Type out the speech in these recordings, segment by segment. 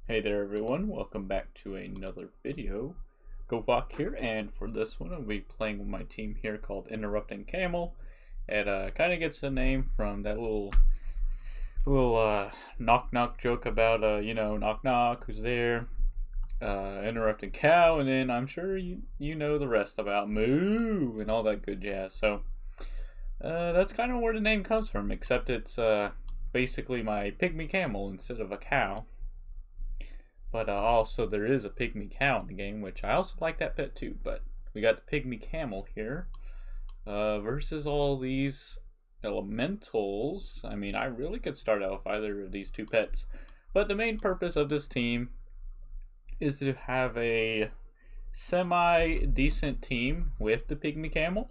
Hey there everyone, welcome back to another video. GoVok here, and for this one I'll be playing with my team here called Interrupting Camel. It kind of gets the name from that little knock knock joke about knock knock, who's there, interrupting cow, and then I'm sure you know the rest about moo and all that good jazz. So that's kind of where the name comes from, except it's basically my pygmy camel instead of a cow. But also there is a pygmy cow in the game, which I also like that pet too. But we got the pygmy camel here versus all these elementals. I mean, I really could start out with either of these two pets. But the main purpose of this team is to have a semi-decent team with the pygmy camel.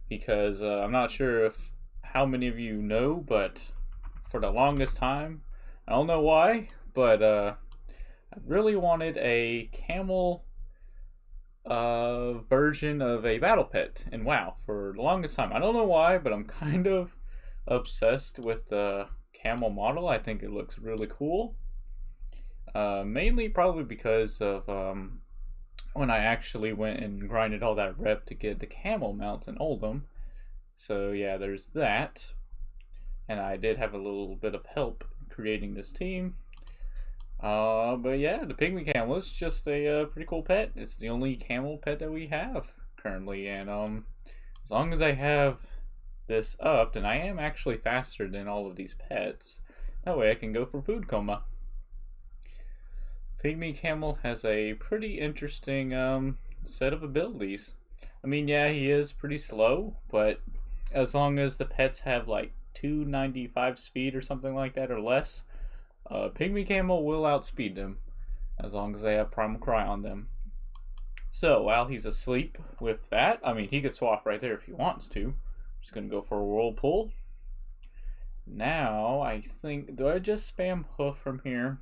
Because I'm not sure how many of you know, but for the longest time, I don't know why, but I really wanted a camel version of a battle pet in WoW for the longest time. I don't know why, but I'm kind of obsessed with the camel model. I think it looks really cool. Mainly probably because of when I actually went and grinded all that rep to get the camel mounts in Oldham. So yeah, there's that. And I did have a little bit of help creating this team. But yeah, the pygmy camel is just a pretty cool pet. It's the only camel pet that we have currently, and as long as I have this up, and I am actually faster than all of these pets, that way I can go for food coma. Pygmy camel has a pretty interesting set of abilities. I mean, yeah, he is pretty slow, but as long as the pets have like 295 speed or something like that or less, pygmy camel will outspeed them as long as they have primal cry on them. So while he's asleep with that, I mean, he could swap right there if he wants to. I'm just gonna go for a whirlpool. Now I think, do I just spam hoof from here?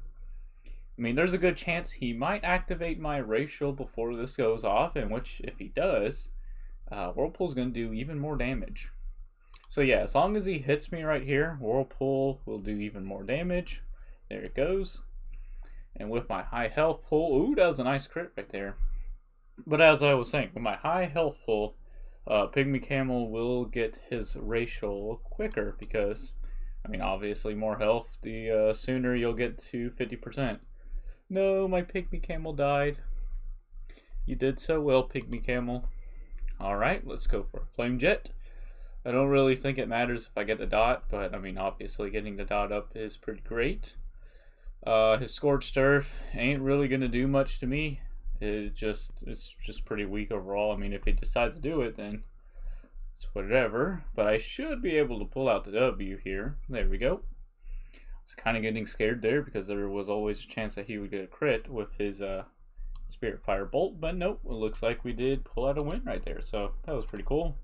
I mean, there's a good chance he might activate my racial before this goes off, in which if he does, whirlpool's gonna do even more damage. So yeah, as long as he hits me right here, whirlpool will do even more damage. There it goes. And with my high health pull, ooh, that was a nice crit right there. But as I was saying, with my high health pull, pygmy camel will get his racial quicker because, I mean, obviously more health, the sooner you'll get to 50%. No, my pygmy camel died. You did so well, pygmy camel. Alright, let's go for a flame jet. I don't really think it matters if I get the dot, but I mean, obviously getting the dot up is pretty great. His Scorched Earth ain't really gonna do much to me. It's just pretty weak overall. I mean, if he decides to do it, then it's whatever. But I should be able to pull out the W here. There we go. I was kind of getting scared there because there was always a chance that he would get a crit with his Spirit Fire Bolt, but nope. It looks like we did pull out a win right there. So that was pretty cool.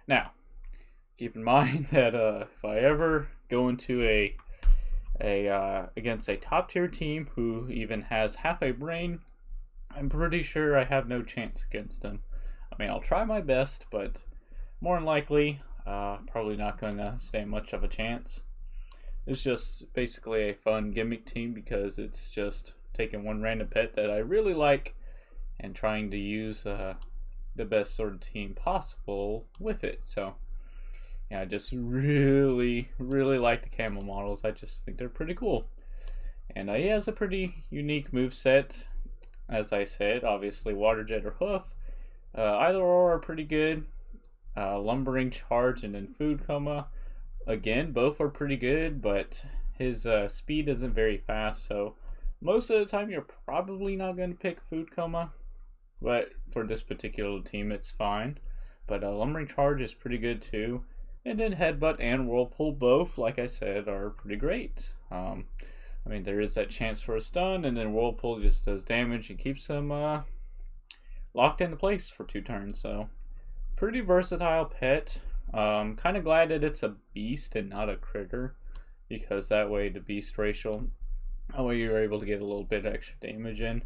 Now, keep in mind that if I ever go into against a top tier team who even has half a brain, I'm pretty sure I have no chance against them. I mean, I'll try my best, but more than likely, probably not gonna stand much of a chance. It's just basically a fun gimmick team because it's just taking one random pet that I really like and trying to use the best sort of team possible with it. So yeah, I just really like the camel models. I just think they're pretty cool. And he has a pretty unique moveset. As I said, obviously Water Jet or Hoof. Either or are pretty good. Lumbering Charge and then Food Coma. Again, both are pretty good, but his speed isn't very fast. So most of the time you're probably not going to pick Food Coma. But for this particular team, it's fine. But Lumbering Charge is pretty good too. And then Headbutt and Whirlpool both, like I said, are pretty great. I mean, there is that chance for a stun, and then Whirlpool just does damage and keeps them locked into place for 2 turns. So, pretty versatile pet. Kind of glad that it's a beast and not a critter, because that way the beast racial, that way you're able to get a little bit extra damage in.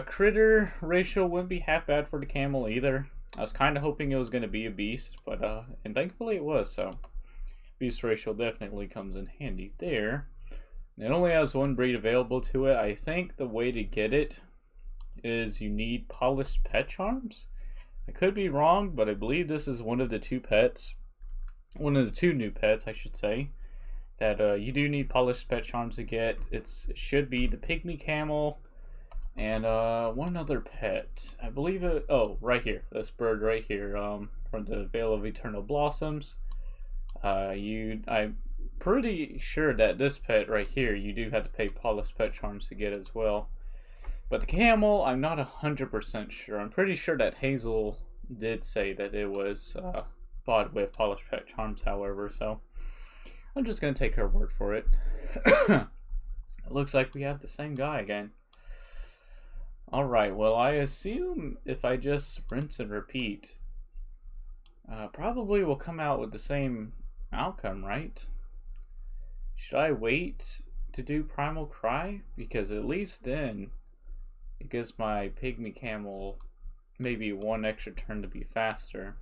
Critter ratio wouldn't be half bad for the camel either. I was kind of hoping it was going to be a beast, but and thankfully it was, so beast ratio definitely comes in handy there. It only has one breed available to it. I think the way to get it is you need polished pet charms. I could be wrong, but I believe this is one of the two new pets, I should say, that you do need polished pet charms to get. It should be the pygmy camel and one other pet. I believe it. Oh, right here, this bird right here, from the Veil of Eternal Blossoms. I'm pretty sure that this pet right here, you do have to pay polished pet charms to get as well. But the camel, I'm not 100% sure. I'm pretty sure that Hazel did say that it was bought with polished pet charms, however, so I'm just going to take her word for it. It looks like we have the same guy again. Alright, well, I assume if I just rinse and repeat, probably will come out with the same outcome, right? Should I wait to do Primal Cry? Because at least then it gives my pygmy camel maybe one extra turn to be faster.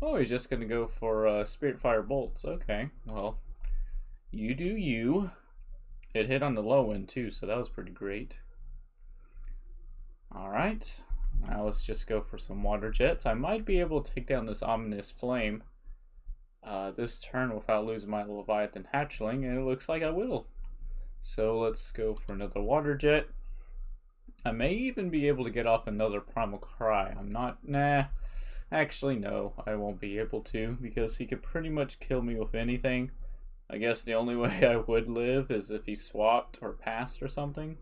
Oh, he's just gonna go for Spirit Fire Bolts. Okay, well, you do you. It hit on the low end too, so that was pretty great. Alright, now let's just go for some water jets. I might be able to take down this ominous flame this turn without losing my Leviathan hatchling, and it looks like I will. So let's go for another water jet. I may even be able to get off another Primal Cry. Actually no, I won't be able to, because he could pretty much kill me with anything. I guess the only way I would live is if he swapped or passed or something.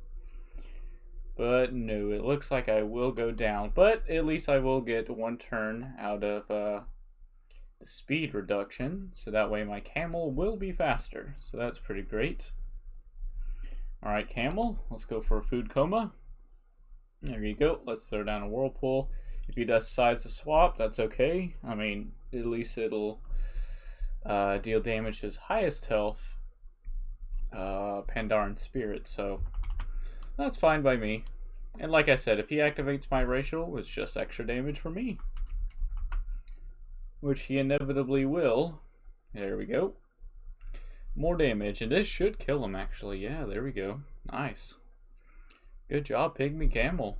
But no, it looks like I will go down. But at least I will get one turn out of the speed reduction, so that way my camel will be faster. So that's pretty great. Alright, camel, let's go for a food coma. There you go. Let's throw down a whirlpool. If he decides to swap, that's okay. I mean, at least it'll deal damage to his highest health, Pandaren Spirit, so that's fine by me. And like I said, if he activates my racial, it's just extra damage for me, which he inevitably will. There we go. More damage, and this should kill him actually. Yeah, there we go. Nice. Good job, Pygmy Camel.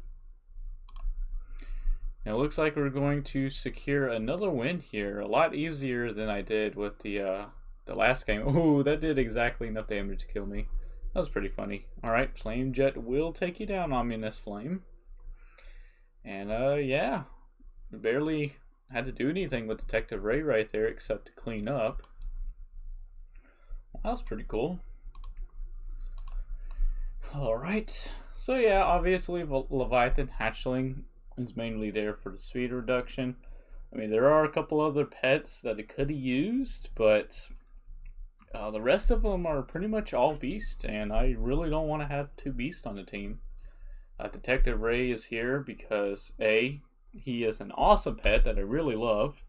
Now it looks like we're going to secure another win here. A lot easier than I did with the last game. Ooh, that did exactly enough damage to kill me. That was pretty funny. Alright, Flame Jet will take you down, Ominous Flame. And yeah. Barely had to do anything with Detective Ray right there except to clean up. Well, that was pretty cool. Alright. So yeah, obviously Leviathan Hatchling is mainly there for the speed reduction. I mean, there are a couple other pets that it could have used, but the rest of them are pretty much all beast, and I really don't want to have two beasts on the team. Detective Ray is here because A, he is an awesome pet that I really love.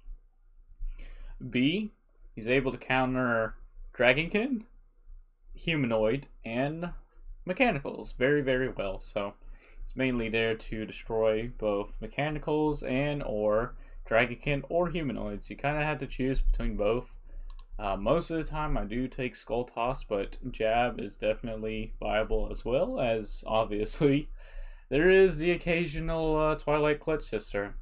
B, he's able to counter Dragonkin, Humanoid, and Mechanicals very, very well. So it's mainly there to destroy both Mechanicals and or Dragonkin or Humanoids. You kind of have to choose between both. Most of the time I do take Skull Toss, but Jab is definitely viable, as well as obviously there is the occasional Twilight Clutch Sister.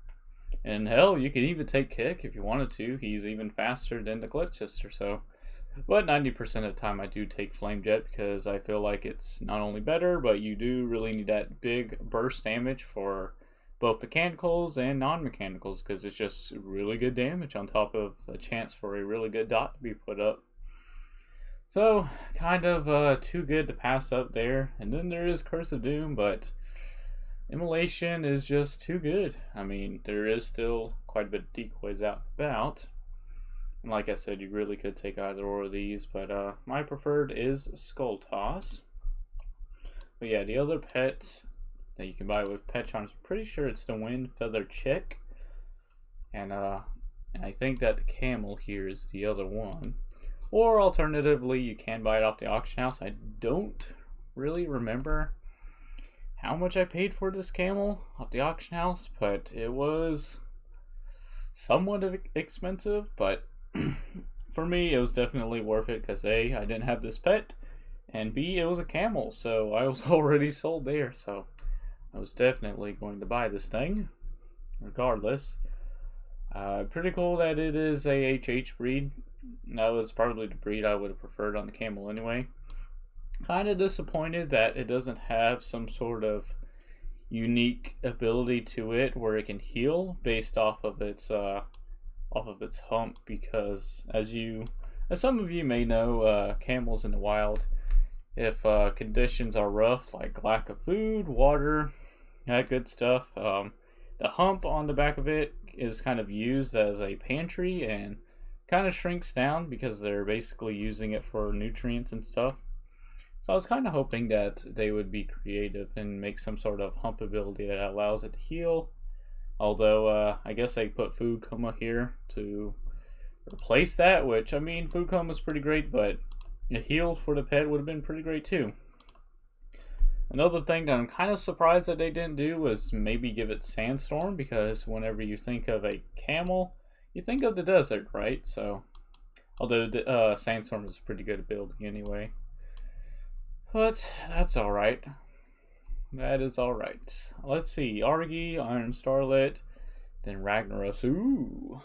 And hell, you can even take Kick if you wanted to. He's even faster than the Clutch Sister. So, but 90% of the time I do take Flame Jet because I feel like it's not only better, but you do really need that big burst damage for both mechanicals and non-mechanicals, because it's just really good damage on top of a chance for a really good dot to be put up. So kind of too good to pass up there. And then there is Curse of Doom, but Immolation is just too good. I mean, there is still quite a bit of decoys out and about, and like I said, you really could take either or of these, but my preferred is Skull Toss. But yeah, the other pet that you can buy with pet charms, I'm pretty sure it's the Wind Feather Chick, and I think that the Camel here is the other one. Or alternatively, you can buy it off the auction house. I don't really remember how much I paid for this camel off the auction house, but it was somewhat expensive. But for me, it was definitely worth it because A, I didn't have this pet, and B, it was a camel, so I was already sold there, so I was definitely going to buy this thing, regardless. Pretty cool that it is a HH breed. That was probably the breed I would have preferred on the camel anyway. Kind of disappointed that it doesn't have some sort of unique ability to it where it can heal based off of its hump, because as some of you may know, camels in the wild, if conditions are rough, like lack of food, water, that good stuff, the hump on the back of it is kind of used as a pantry and kind of shrinks down because they're basically using it for nutrients and stuff. So I was kind of hoping that they would be creative and make some sort of hump ability that allows it to heal. Although I guess they put food coma here to replace that, which, I mean, food coma is pretty great, but a heal for the pet would have been pretty great too. Another thing that I'm kind of surprised that they didn't do was maybe give it Sandstorm, because whenever you think of a camel, you think of the desert, right? So, although Sandstorm is a pretty good ability anyway. But that's alright. That is alright. Let's see. Argy, Iron Starlet, then Ragnaros. Ooh.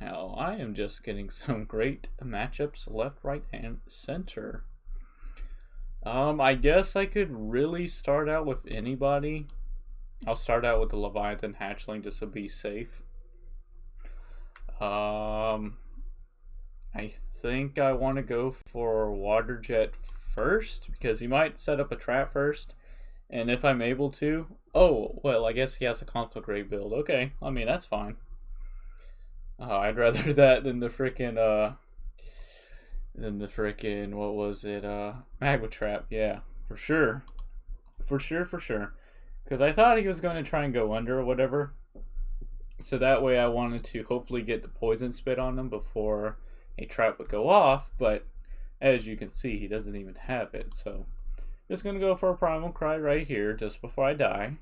Now, I am just getting some great matchups left, right, and center. I guess I could really start out with anybody. I'll start out with the Leviathan Hatchling just to be safe. I think I want to go for Water Jet first, because he might set up a trap first. And if I'm able to... Oh, well, I guess he has a Conflict Ray build. Okay, I mean, that's fine. I'd rather that than the frickin', what was it, Magma Trap. Yeah, for sure. For sure. Because I thought he was going to try and go under or whatever. So that way I wanted to hopefully get the Poison Spit on him before a trap would go off. But as you can see, he doesn't even have it. So just going to go for a Primal Cry right here just before I die.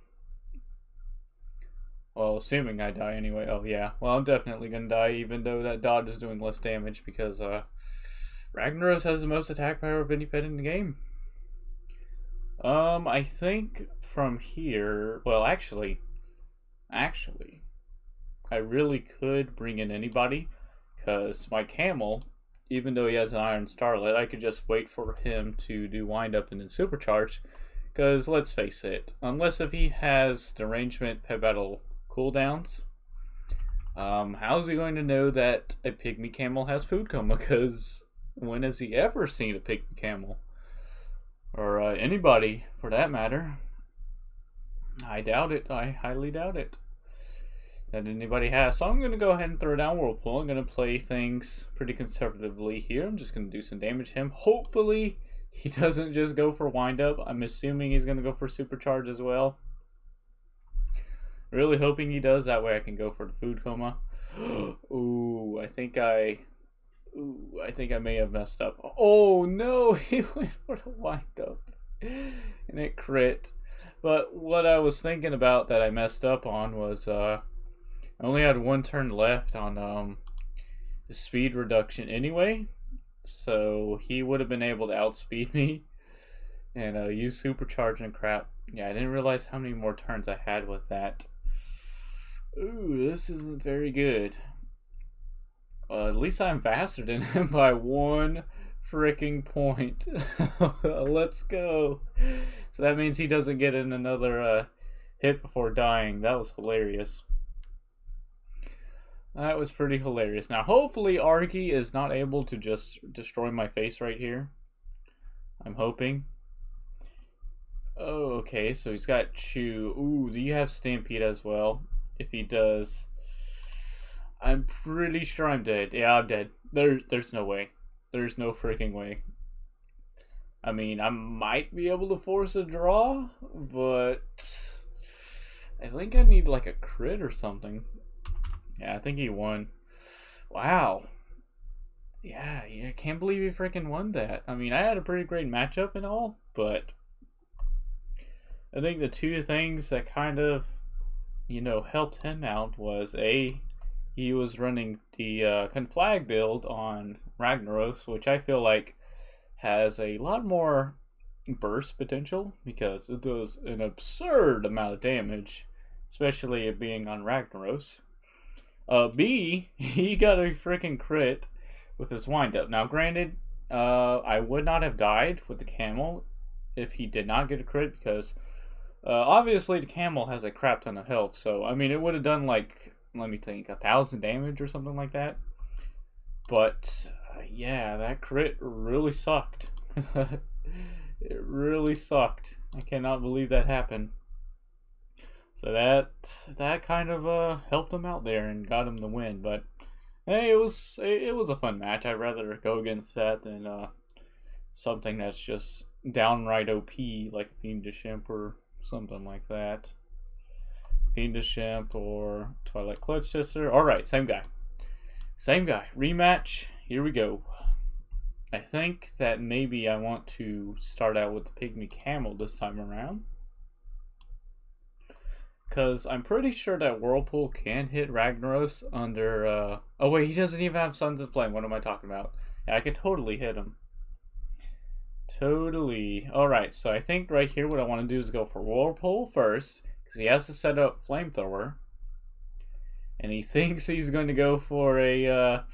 Well, assuming I die anyway. Oh, yeah. Well, I'm definitely going to die, even though that dodge is doing less damage, because Ragnaros has the most attack power of any pet in the game. I think from here... Well, actually, I really could bring in anybody, because my camel, even though he has an Iron Starlet, I could just wait for him to do wind up and then supercharge. Because, let's face it, unless if he has derangement pet battle cooldowns, how's he going to know that a pygmy camel has food coma? Because when has he ever seen a pygmy camel? Or anybody, for that matter. I doubt it. I highly doubt it that anybody has. So I'm going to go ahead and throw down Whirlpool. I'm going to play things pretty conservatively here. I'm just going to do some damage to him. Hopefully he doesn't just go for wind up. I'm assuming he's going to go for supercharge as well. Really hoping he does. That way I can go for the food coma. Ooh, I think I may have messed up. Oh no, he went for the wind up. And it crit. But what I was thinking about that I messed up on was I only had one turn left on the speed reduction anyway. So he would have been able to outspeed me and use supercharge and crap. Yeah, I didn't realize how many more turns I had with that. Ooh, this isn't very good. At least I'm faster than him by one freaking point. Let's go. So that means he doesn't get in another hit before dying. That was hilarious. That was pretty hilarious. Now, hopefully Argy is not able to just destroy my face right here. I'm hoping. Oh, okay, so he's got Chew. Ooh, do you have Stampede as well? If he does, I'm pretty sure I'm dead. Yeah, I'm dead. There's no way. There's no freaking way. I mean, I might be able to force a draw, but I think I need like a crit or something. Yeah, I think he won. Wow. Yeah, I can't believe he freaking won that. I mean, I had a pretty great matchup and all, but I think the two things that kind of, you know, helped him out was he was running the Conflag build on Ragnaros, which I feel like has a lot more burst potential because it does an absurd amount of damage, especially it being on Ragnaros. B, he got a freaking crit with his windup. Now, granted, I would not have died with the Camel if he did not get a crit because obviously the Camel has a crap ton of health. So, I mean, it would have done like, let me think, 1,000 damage or something like that. But, yeah, that crit really sucked. It really sucked. I cannot believe that happened. So that kind of helped him out there and got him the win. But hey, it was a fun match. I'd rather go against that than something that's just downright OP like Fiendish Imp or something like that. Fiendish Imp or Twilight Clutch Sister. Alright, same guy. Same guy. Rematch. Here we go. I think that maybe I want to start out with the Pygmy Camel this time around. Because I'm pretty sure that Whirlpool can hit Ragnaros under... Oh wait, he doesn't even have Sons of Flame. What am I talking about? Yeah, I could totally hit him. Totally. Alright, so I think right here what I want to do is go for Whirlpool first. Because he has to set up Flamethrower. And he thinks he's going to go for a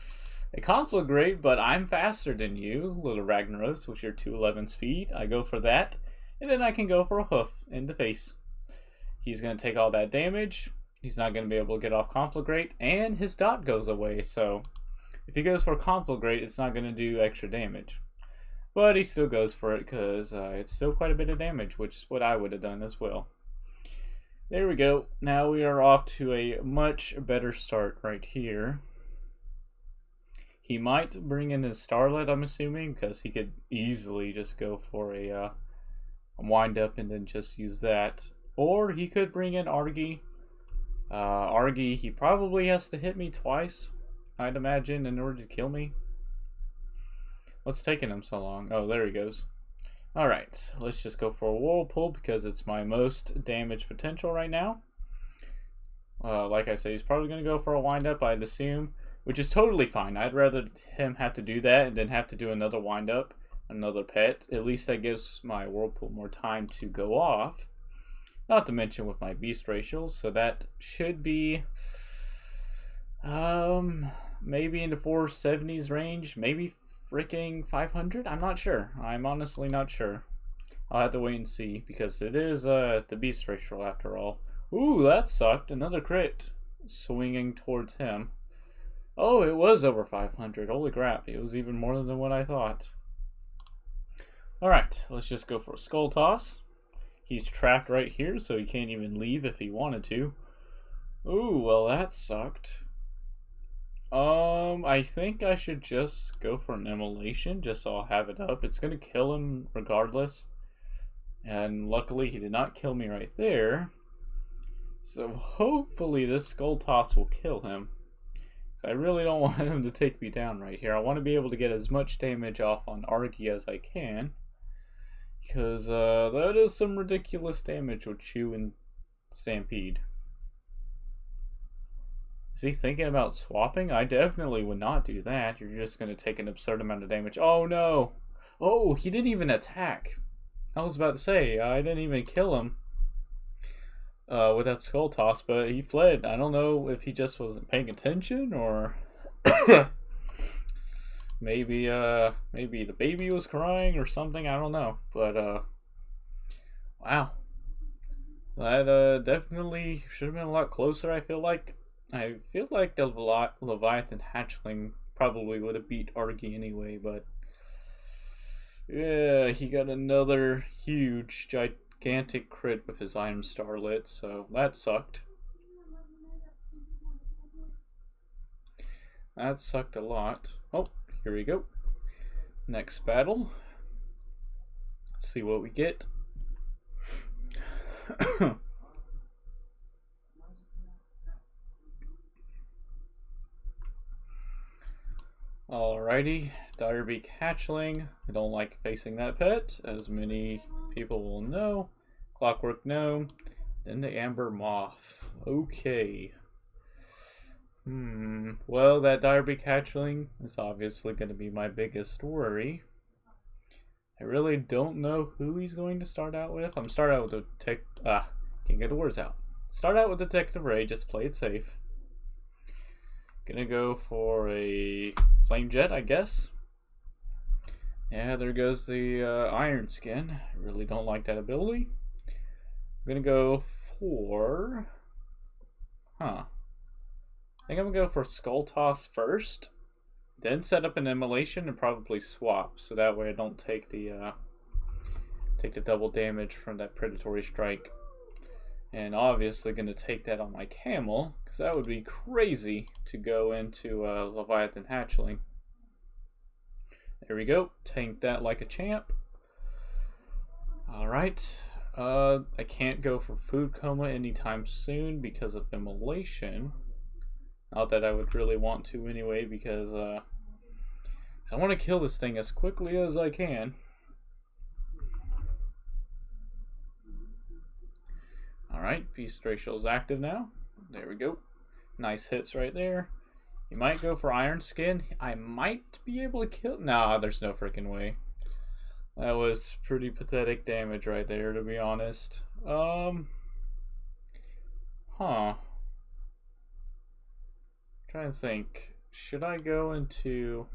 Conflagrate, but I'm faster than you, little Ragnaros, with your 211 speed. I go for that. And then I can go for a Hoof in the face. He's going to take all that damage. He's not going to be able to get off Conflagrate, and his dot goes away. So if he goes for Conflagrate, it's not going to do extra damage. But he still goes for it because it's still quite a bit of damage, which is what I would have done as well. There we go. Now we are off to a much better start right here. He might bring in his Starlet, I'm assuming, because he could easily just go for a wind up and then just use that. Or he could bring in Argy. Argy, he probably has to hit me twice, I'd imagine, in order to kill me. What's taking him so long? Oh, there he goes. Alright, let's just go for a Whirlpool because it's my most damage potential right now. Like I said, he's probably going to go for a wind-up, I'd assume, which is totally fine. I'd rather him have to do that and then have to do another wind-up, another pet. At least that gives my Whirlpool more time to go off. Not to mention with my beast ratios, so that should be maybe in the 470s range, maybe freaking 500. I'm not sure. I'm honestly not sure. I'll have to wait and see because it is the beast ratio after all. Ooh, that sucked. Another crit swinging towards him. Oh, it was over 500. Holy crap! It was even more than what I thought. All right, let's just go for a Skull Toss. He's trapped right here, so he can't even leave if he wanted to. Ooh, well that sucked. I think I should just go for an Immolation, just so I'll have it up. It's gonna kill him regardless. And luckily he did not kill me right there. So hopefully this Skull Toss will kill him. So I really don't want him to take me down right here. I want to be able to get as much damage off on Argy as I can. Because that is some ridiculous damage with Chew and Stampede. Is he thinking about swapping? I definitely would not do that. You're just going to take an absurd amount of damage. Oh no! Oh, he didn't even attack. I was about to say, I didn't even kill him with that Skull Toss, but he fled. I don't know if he just wasn't paying attention or... Maybe the baby was crying or something, I don't know. But, wow. That, definitely should have been a lot closer, I feel like. I feel like the Leviathan Hatchling probably would have beat Argy anyway, but... Yeah, he got another huge, gigantic crit with his Iron Starlet, so that sucked. That sucked a lot. Oh. Here we go. Next battle. Let's see what we get. Alrighty, Direbeak Hatchling. I don't like facing that pet, as many people will know. Clockwork Gnome. Then the Amber Moth. Okay. Well, that Direbeak Hatchling is obviously going to be my biggest worry. I really don't know who he's going to start out with. I'm starting out with can't get the words out. Start out with Detective Ray, just play it safe. Gonna go for a Flame Jet, I guess. Yeah, there goes the Iron Skin. I really don't like that ability. I'm gonna go for... I think I'm gonna go for Skull Toss first. Then set up an immolation and probably swap, so that way I don't take the double damage from that predatory strike. And obviously going to take that on my Camel, because that would be crazy to go into Leviathan Hatchling. There we go, tank that like a champ. Alright, I can't go for Food Coma anytime soon because of immolation. Not that I would really want to anyway, because I want to kill this thing as quickly as I can. Alright, Beast Ratio is active now. There we go. Nice hits right there. You might go for Iron Skin. I might be able to kill... Nah, there's no freaking way. That was pretty pathetic damage right there, to be honest. Trying to think. Should I go into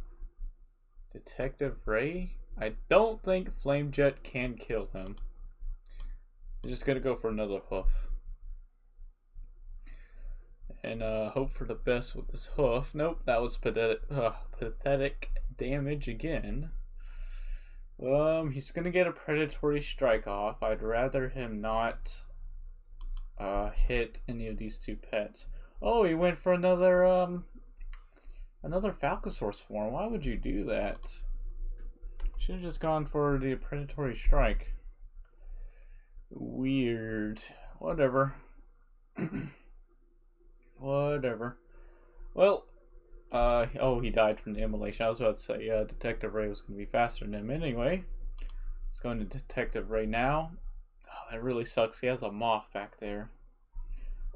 Detective Ray? I don't think Flame Jet can kill him. I'm just gonna go for another hoof. And hope for the best with this hoof. Nope, that was pathetic damage again. He's gonna get a predatory strike off. I'd rather him not hit any of these two pets. Oh, he went for another Falcosaurus form. Why would you do that? Should have just gone for the predatory strike. Weird. Whatever. Whatever. Well, oh, he died from the immolation. I was about to say, Detective Ray was going to be faster than him anyway. Let's go into Detective Ray now. Oh, that really sucks. He has a moth back there.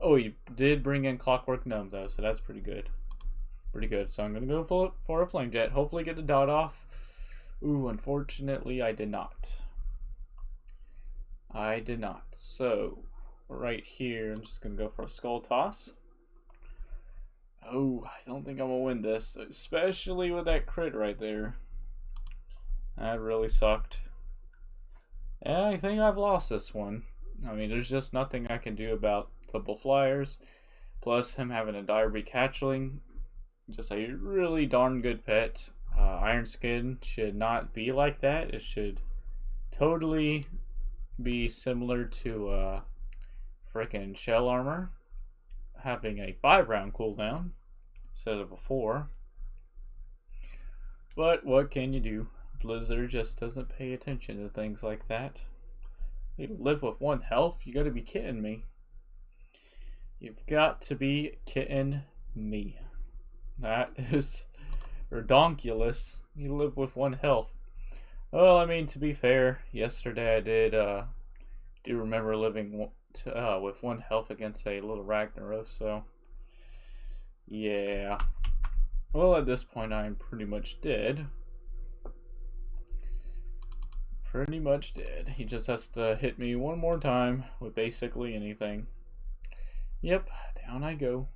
Oh, he did bring in Clockwork Gnome, though, so that's pretty good. Pretty good. So I'm going to go for a Flame Jet. Hopefully get the dot off. Ooh, unfortunately, I did not. I did not. So, right here, I'm just going to go for a Skull Toss. Oh, I don't think I'm going to win this, especially with that crit right there. That really sucked. And I think I've lost this one. I mean, there's just nothing I can do about double flyers. Plus, him having a dire beak hatchling. Just a really darn good pet. Iron Skin should not be like that. It should totally be similar to frickin' Shell Armor, having a 5-round cooldown instead of a 4. But what can you do? Blizzard just doesn't pay attention to things like that. You live with 1 health? You gotta be kidding me. You've got to be kidding me. That is redonkulous. You live with 1 health. Well, I mean, to be fair, yesterday I do remember living with 1 health against a little Ragnaros, so yeah. Well, at this point I'm pretty much dead. Pretty much dead. He just has to hit me 1 more time with basically anything. Yep, down I go.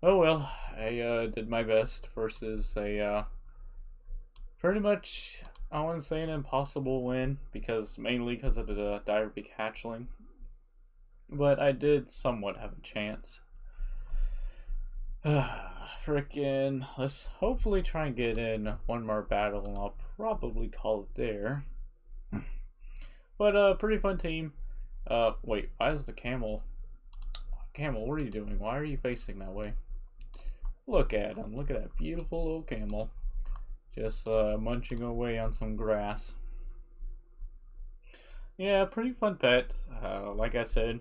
Oh well, I did my best versus a pretty much, I wouldn't say an impossible win, mainly because of the dire beak hatchling. But I did somewhat have a chance. Frickin', let's hopefully try and get in 1 more battle, and I'll probably call it there. But pretty fun team. Wait, why is the Camel? Camel, what are you doing? Why are you facing that way? Look at him. Look at that beautiful little Camel. Just munching away on some grass. Yeah, pretty fun pet. Like I said,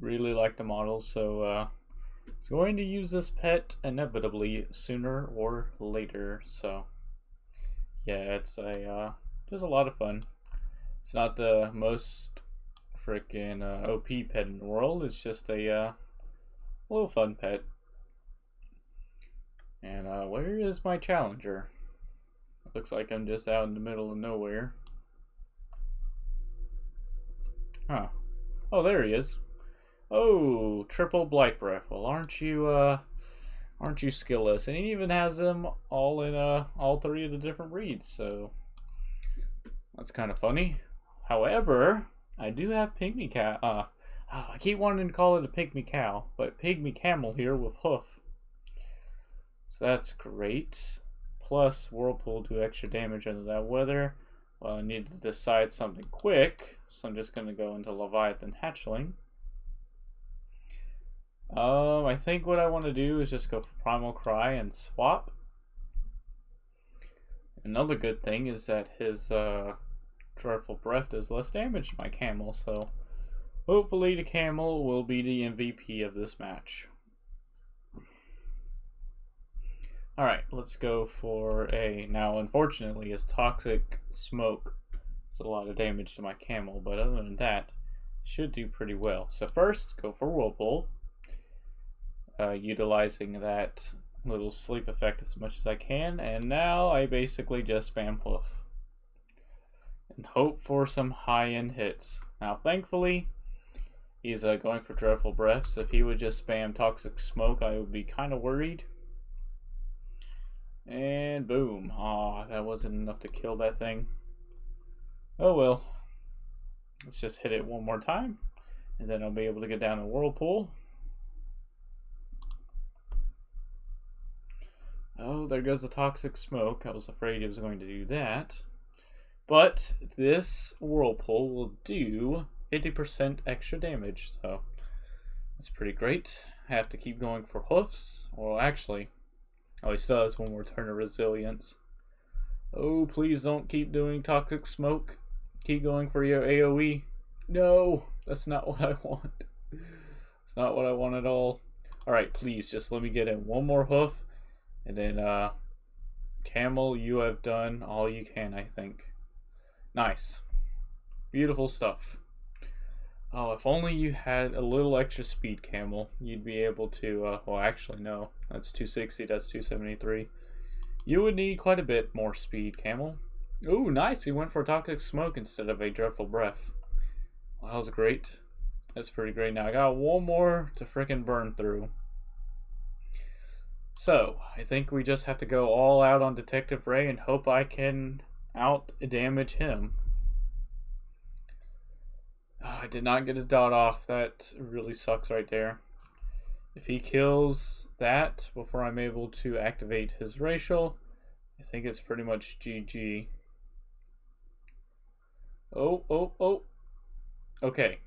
really like the model, so it's going to use this pet inevitably sooner or later. So yeah, it's just a lot of fun. It's not the most freaking OP pet in the world. It's just a little fun pet. And where is my challenger? Looks like I'm just out in the middle of nowhere. Huh. Oh, there he is. Oh, triple blight breath. Well, aren't you skillless? And he even has them all in all three of the different breeds, so that's kind of funny. However, I do have pygmy cow. I keep wanting to call it a pygmy cow, but pygmy camel here with hoof. So that's great. Plus, whirlpool do extra damage under that weather. Well, I need to decide something quick, so I'm just going to go into Leviathan Hatchling. I think what I want to do is just go for Primal Cry and swap. Another good thing is that his Dreadful Breath does less damage to my Camel, so hopefully the Camel will be the MVP of this match. Alright, let's go for a... Now, unfortunately, his Toxic Smoke does a lot of damage to my Camel, but other than that, should do pretty well. So first, go for Whirlpool. Utilizing that little sleep effect as much as I can, and now I basically just spam hoof and hope for some high-end hits. Now thankfully he's going for Dreadful Breath, so if he would just spam Toxic Smoke I would be kind of worried. And boom. Aw, that wasn't enough to kill that thing. Oh well, let's just hit it one more time and then I'll be able to get down a Whirlpool. Oh, there goes the Toxic Smoke. I was afraid he was going to do that. But this Whirlpool will do 50% extra damage, so that's pretty great. I have to keep going for hoofs. Well, actually, oh, he still has one more turn of Resilience. Oh, please don't keep doing Toxic Smoke. Keep going for your AoE. No, that's not what I want. It's not what I want at all. Alright, please, just let me get in one more hoof. And then, Camel, you have done all you can, I think. Nice. Beautiful stuff. Oh, if only you had a little extra speed, Camel. You'd be able to, well, actually, no. That's 260, that's 273. You would need quite a bit more speed, Camel. Ooh, nice. He went for Toxic Smoke instead of a Dreadful Breath. Well, that was great. That's pretty great. Now, I got one more to frickin' burn through. So, I think we just have to go all out on Detective Ray and hope I can out-damage him. Oh, I did not get a dot off. That really sucks right there. If he kills that before I'm able to activate his racial, I think it's pretty much GG. Oh. Okay.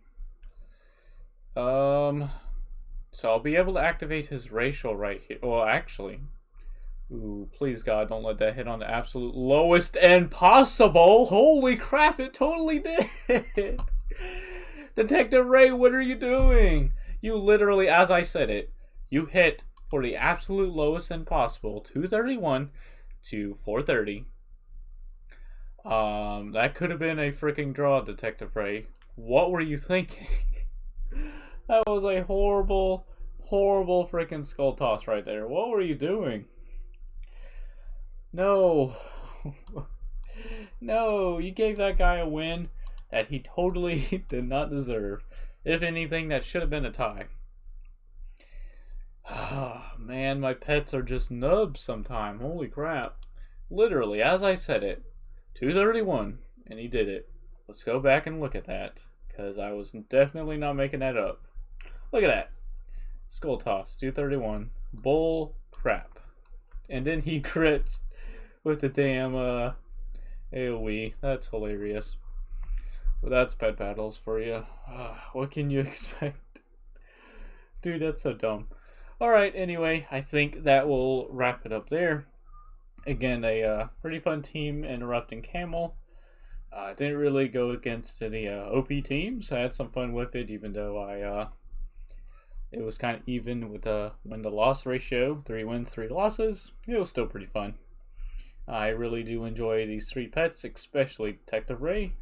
So I'll be able to activate his racial right here. Well, actually. Ooh, please God, don't let that hit on the absolute lowest end possible. Holy crap, it totally did. Detective Ray, what are you doing? You literally, as I said it, you hit for the absolute lowest end possible, 231 to 430. That could have been a freaking draw, Detective Ray. What were you thinking? That was a horrible freaking skull toss right there. What were you doing? No. No, you gave that guy a win that he totally did not deserve. If anything, that should have been a tie. Ah, man, my pets are just nubs sometimes. Holy crap. Literally, as I said it, 231, and he did it. Let's go back and look at that, because I was definitely not making that up. Look at that. Skull toss, 231. Bull crap. And then he crits with the damn AoE. That's hilarious. Well, that's pet battles for you. What can you expect? Dude, that's so dumb. Alright, anyway, I think that will wrap it up there. Again, a pretty fun team interrupting Camel. Didn't really go against any OP teams. I had some fun with it, even though it was kind of even with the win-to-loss ratio. 3 wins, 3 losses. It was still pretty fun. I really do enjoy these 3 pets, especially Detective Ray.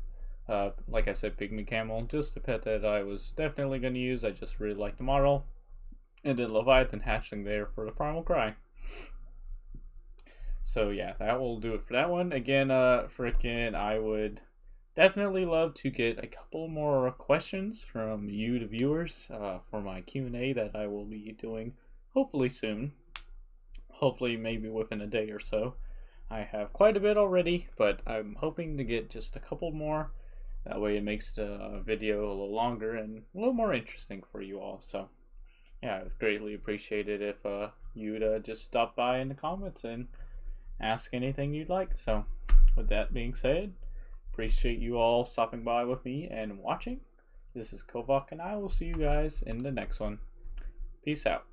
Like I said, Pygmy Camel, just a pet that I was definitely going to use. I just really like the model. And then Leviathan Hatchling there for the Primal Cry. So yeah, that will do it for that one. Again, frickin' I would definitely love to get a couple more questions from you, the viewers, for my Q&A that I will be doing hopefully soon. Hopefully maybe within a day or so. I have quite a bit already, but I'm hoping to get just a couple more. That way it makes the video a little longer and a little more interesting for you all. So yeah, I would greatly appreciate it if you'd just stop by in the comments and ask anything you'd like. So with that being said, appreciate you all stopping by with me and watching. This is Kovac, and I will see you guys in the next one. Peace out.